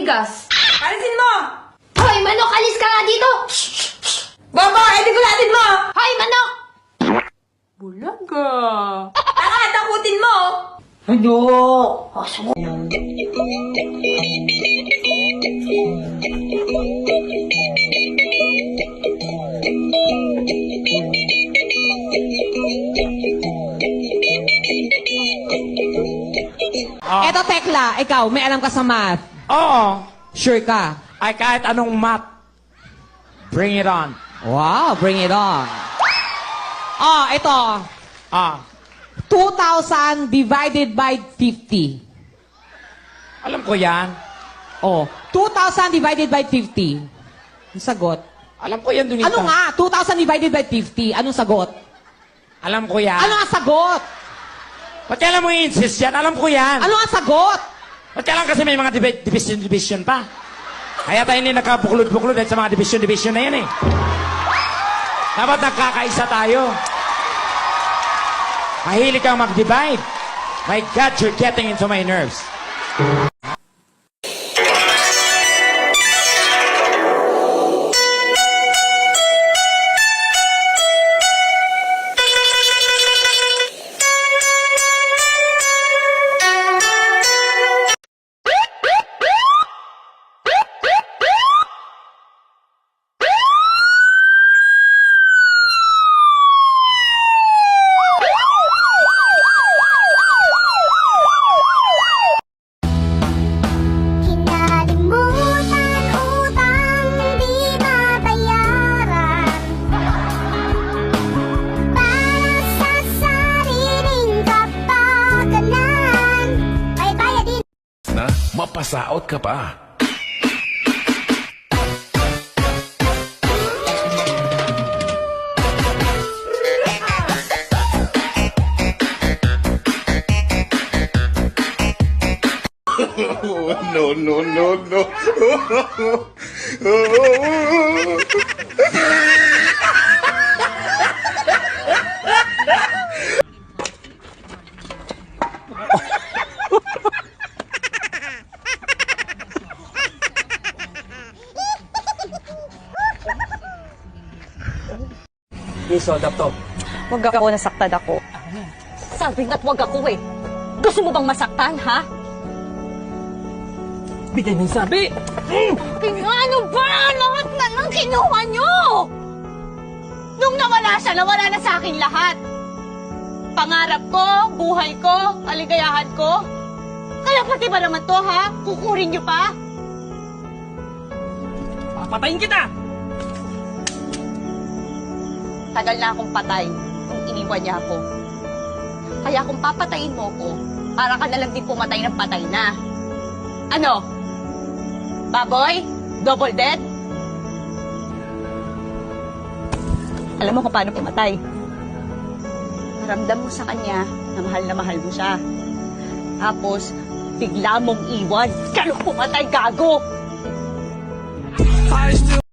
bigas. Alisin mo! Hoy, manok, alis ka nga dito! Bobo, edi gulatin mo! Hoy, manok! Bulaga. Takutin mo! Ano? Eto, Tekla, ikaw, may alam ka sa math. Oo. Sure ka? Ay kahit anong math. Bring it on. Wow, bring it on. Oh, ito. Ah. 2,000 divided by 50. Alam ko yan. Oh, 2,000 divided by 50. Ang sagot. Alam ko yan, Donita. Ano nga? 2,000 divided by 50. Anong sagot? Alam ko yan. Ano ang sagot? Ba't kailan mo i-insist yan? Alam ko yan. Ano ang sagot? Ba't kailan kasi may mga division pa? Kaya tayo hindi nagkabuklod-buklod dahil sa mga division na yan eh. Dapat nagkakaisa tayo. Mahilig kang mag-divide. My God, you're getting into my nerves. Kinalimutan utang di mabayaran. Para sa sariling kapakanan, may bayadin. Na mapasaot ka pa. No, no, no, no. Please hold up to. Wag ako, nasaktan ako. Sabi nga't wag ako eh. Gusto mo bang masaktan, ha? Bigay mo yung sabi. Ano ba? Lahat na lang kinuha nyo! Nung nawala siya, nawala na sa akin lahat. Pangarap ko, buhay ko, kaligayahan ko. Kaya pati ba naman to, ha? Kukurin nyo pa? Papatayin kita! Tagal na akong patay nung iniwan niya ako. Kaya kung papatayin mo ko, para ka na lang din pumatay ng patay na. Ano? Baboy? Double dead? Alam mo kung paano pumatay. Ramdam mo sa kanya na mahal mo siya. Tapos, bigla mong iwan. Ganun pumatay, gago!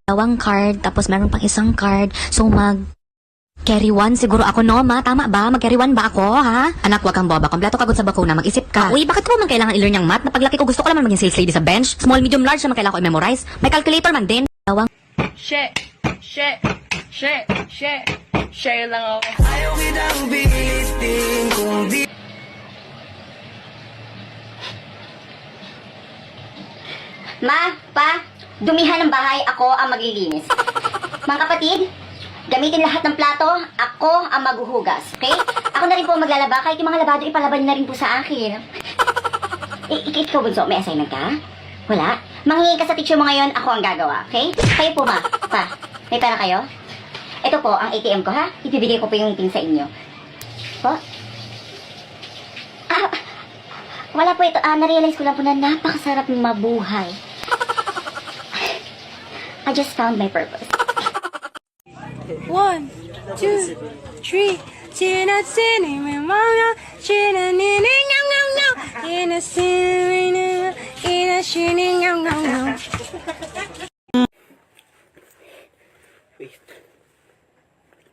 Dalawang card, tapos meron pang isang card. So carry one siguro ako, no, ma? Tama ba? Mag-carry one ba ako, ha? Anak, wag kang boba. Kompleto kagod sa bakuna. Mag-isip ka. Uy, bakit ko man kailangan i-learn yung math? Na paglaki ko gusto ko naman maging sales lady sa bench. Small, medium, large naman kailangan ko i-memorize. May calculator man din. Dalawang Share lang ako. Ma, pa, dumihan ng bahay, ako ang maglilinis. Mga kapatid, gamitin lahat ng plato, ako ang maghuhugas, okay? Ako na rin po ang maglalaba, kahit yung mga labado, ipalaban na rin po sa akin. Ikaw, Bunso, may assignment ka? Wala? Manghingi ka sa teacher mo ngayon, ako ang gagawa, okay? Kayo po, ma, pa, may pera kayo? Ito po, ang ATM ko, ha? Ibibigay ko po yung pin sa inyo. Po? Wala po ito. Na-realize ko lang po na napakasarap mabuhay. I just found my purpose. 1, 2, 3. 지나치니 맘마야 지나니니 냥냥냥 이나시니 이나시니 냥냥냥.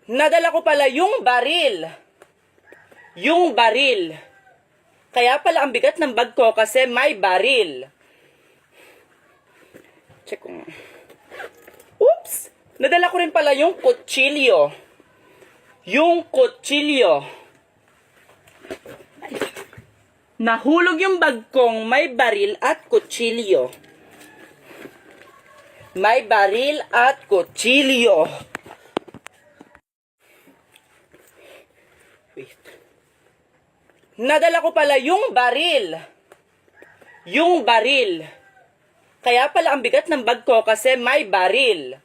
Nadala ko pala yung baril. Yung baril. Kaya pala ang bigat ng bag ko kasi may baril. Check ko nga. Oops! Nadala ko rin pala yung kutsilyo. Yung kutsilyo. Nahulog yung bag kong may baril at kutsilyo. May baril at kutsilyo. Wait. Nadala ko pala yung baril. Yung baril. Kaya pala ang bigat ng bag ko kasi may baril.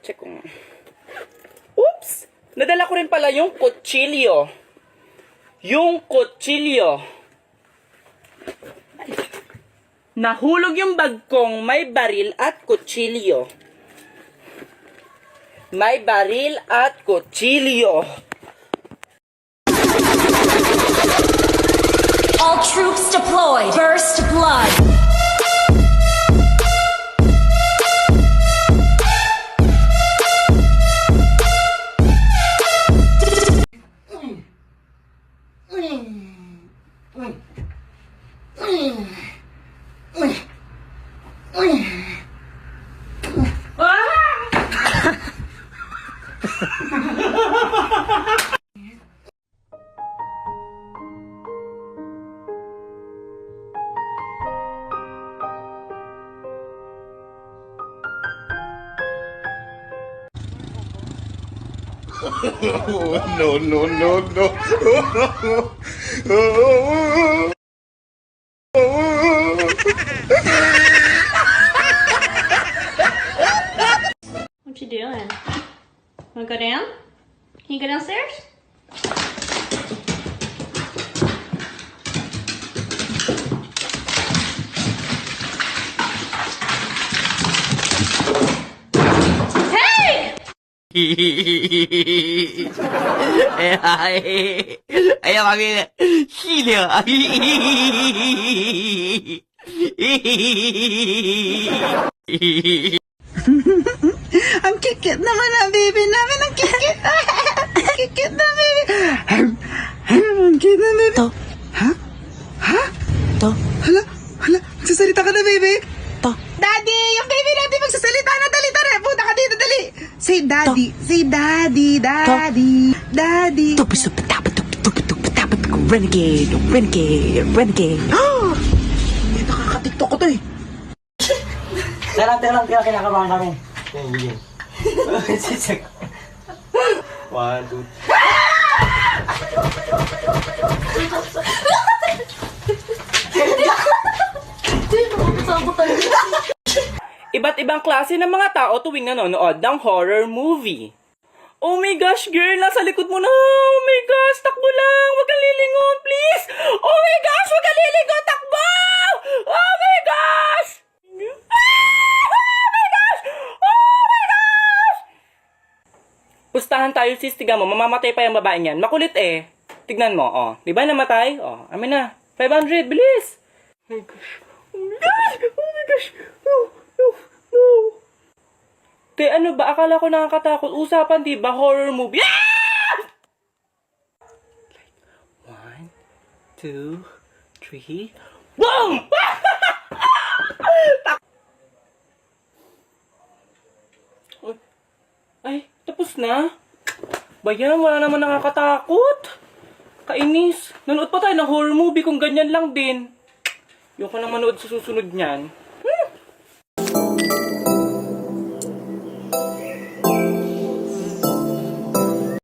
Check ko nga. Oops! Nadala ko rin pala yung kutsilyo. Yung kutsilyo. Nahulog yung bag kong may baril at kutsilyo. May baril at kutsilyo. All troops deployed. First blood. No, no, no, no. What you doing? Wanna go down? Can you go downstairs? Hey! Ayaw kami na. Sino? Ang kikit naman ang baby namin. Ang kikit. Ang kikit na baby. Ang kikit na baby. To. Ha? Ha? To. Hala. Hala. Magsasalita ka na baby. To. Daddy! Yung baby natin magsasalita na. Dali, tara. Punta ka dito, dali. Say daddy. To. Say daddy. Daddy. Daddy. Renegade. Renegade. Renegade. Ito kakatiktok ko to eh. Teka lang, kinakabahan kami. One, two. Iba't ibang klase ng mga tao tuwing nanonood ng horror movie. Oh my gosh, girl! Nasa likod mo na! Oh my gosh! Takbo lang! Huwag kang lilingon, please! Oh my gosh! Huwag kang lilingon! Takbo! Oh my gosh! Pustahan tayo, sis. Tignan mo, mamamatay pa yung babae niyan. Makulit eh. Tignan mo, oh. Di ba namatay? Oh, amin na. 500, bilis! Oh my gosh. Oh my gosh! Oh my gosh! Oh, oh, oh. Te, ano ba? Akala ko nakakatakot. Usapan, di ba? Horror movie. Ah! 1, 2, 3. Boom! Ay, tapos na. Bayan, wala naman nakakatakot. Kainis. Nanood pa tayo ng horror movie kung ganyan lang din. Yung ko nang manood sa susunod niyan.